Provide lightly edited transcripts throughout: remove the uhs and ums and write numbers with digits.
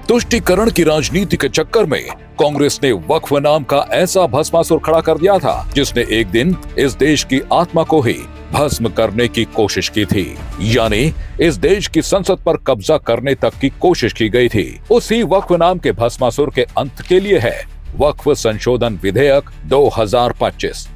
तुष्टीकरण की राजनीति के चक्कर में कांग्रेस ने वक्फ नाम का ऐसा भस्मासुर खड़ा कर दिया था जिसने एक दिन इस देश की आत्मा को ही भस्म करने की कोशिश की थी। यानी इस देश की संसद पर कब्जा करने तक की कोशिश की गई थी। उसी वक्फ नाम के भस्मासुर के अंत के लिए है वक्फ संशोधन विधेयक 2025।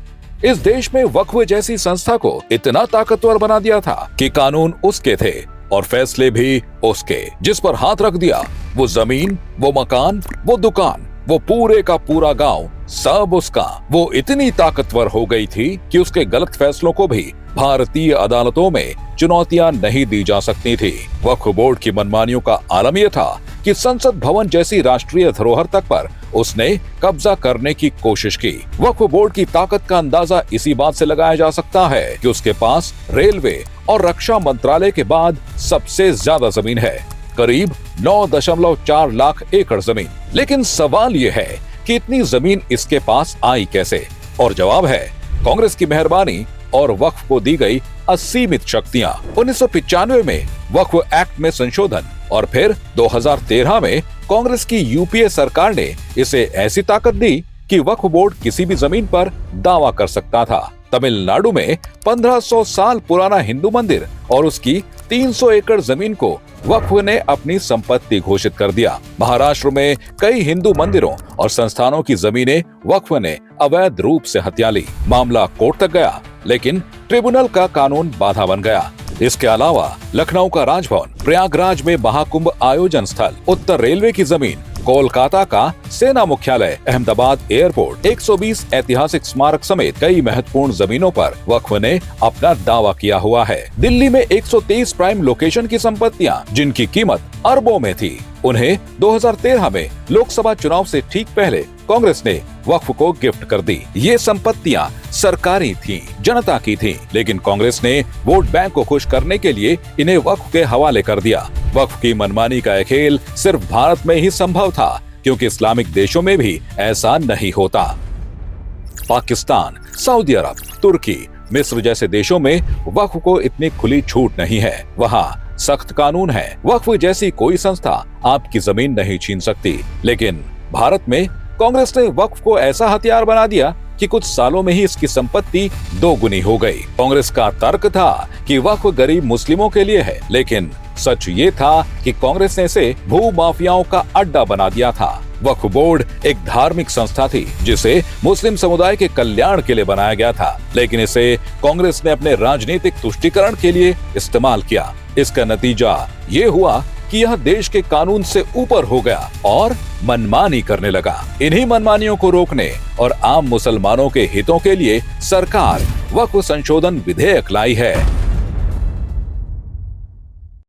इस देश में वक्फ जैसी संस्था को इतना ताकतवर बना दिया था कि कानून उसके थे और फैसले भी उसके। जिस पर हाथ रख दिया वो जमीन, वो मकान, वो दुकान, वो पूरे का पूरा गांव सब उसका। वो इतनी ताकतवर हो गई थी कि उसके गलत फैसलों को भी भारतीय अदालतों में चुनौतियां नहीं दी जा सकती थी। वक्फ बोर्ड की मनमानियों का आलम यह था कि संसद भवन जैसी राष्ट्रीय धरोहर तक पर उसने कब्जा करने की कोशिश की। वक्फ बोर्ड की ताकत का अंदाजा इसी बात से लगाया जा सकता है कि उसके पास रेलवे और रक्षा मंत्रालय के बाद सबसे ज्यादा जमीन है, करीब 9.4 लाख एकड़ जमीन। लेकिन सवाल ये है कि इतनी जमीन इसके पास आई कैसे? और जवाब है कांग्रेस की मेहरबानी और वक्फ को दी गई असीमित शक्तियां। 1995 में वक्फ एक्ट में संशोधन और फिर 2013 में कांग्रेस की यूपीए सरकार ने इसे ऐसी ताकत दी कि वक्फ बोर्ड किसी भी जमीन पर दावा कर सकता था। तमिलनाडु में 1500 साल पुराना हिंदू मंदिर और उसकी 300 एकड़ जमीन को वक्फ ने अपनी संपत्ति घोषित कर दिया। महाराष्ट्र में कई हिंदू मंदिरों और संस्थानों की जमीनें वक्फ ने अवैध रूप से हथिया ली। मामला कोर्ट तक गया, लेकिन ट्रिब्यूनल का कानून बाधा बन गया। इसके अलावा लखनऊ का राजभवन, प्रयागराज में महाकुंभ आयोजन स्थल, उत्तर रेलवे की जमीन, कोलकाता का सेना मुख्यालय, अहमदाबाद एयरपोर्ट, 120 ऐतिहासिक स्मारक समेत कई महत्वपूर्ण जमीनों पर वक्फ ने अपना दावा किया हुआ है। दिल्ली में 123 प्राइम लोकेशन की संपत्तियां जिनकी कीमत अरबों में थी, उन्हें 2013 में लोकसभा चुनाव से ठीक पहले कांग्रेस ने वक्फ को गिफ्ट कर दी। ये संपत्तियां सरकारी थीं, जनता की थीं, लेकिन कांग्रेस ने वोट बैंक को खुश करने के लिए इन्हें वक्फ के हवाले कर दिया। वक्फ की मनमानी का यह खेल सिर्फ भारत में ही संभव था, क्योंकि इस्लामिक देशों में भी ऐसा नहीं होता। पाकिस्तान, सऊदी अरब, तुर्की, मिस्र जैसे देशों में वक्फ को इतनी खुली छूट नहीं है। वहाँ सख्त कानून है। वक्फ जैसी कोई संस्था आपकी जमीन नहीं छीन सकती। लेकिन भारत में कांग्रेस ने वक्फ को ऐसा हथियार बना दिया कि कुछ सालों में ही इसकी संपत्ति दोगुनी हो गई। कांग्रेस का तर्क था कि वक्फ गरीब मुस्लिमों के लिए है, लेकिन सच ये था कि कांग्रेस ने इसे भू माफियाओं का अड्डा बना दिया था। वक्फ बोर्ड एक धार्मिक संस्था थी जिसे मुस्लिम समुदाय के कल्याण के लिए बनाया गया था, लेकिन इसे कांग्रेस ने अपने राजनीतिक तुष्टीकरण के लिए इस्तेमाल किया। इसका नतीजा ये हुआ कि यह देश के कानून से ऊपर हो गया और मनमानी करने लगा। इन्हीं मनमानियों को रोकने और आम मुसलमानों के हितों के लिए सरकार वक्फ संशोधन विधेयक लाई है।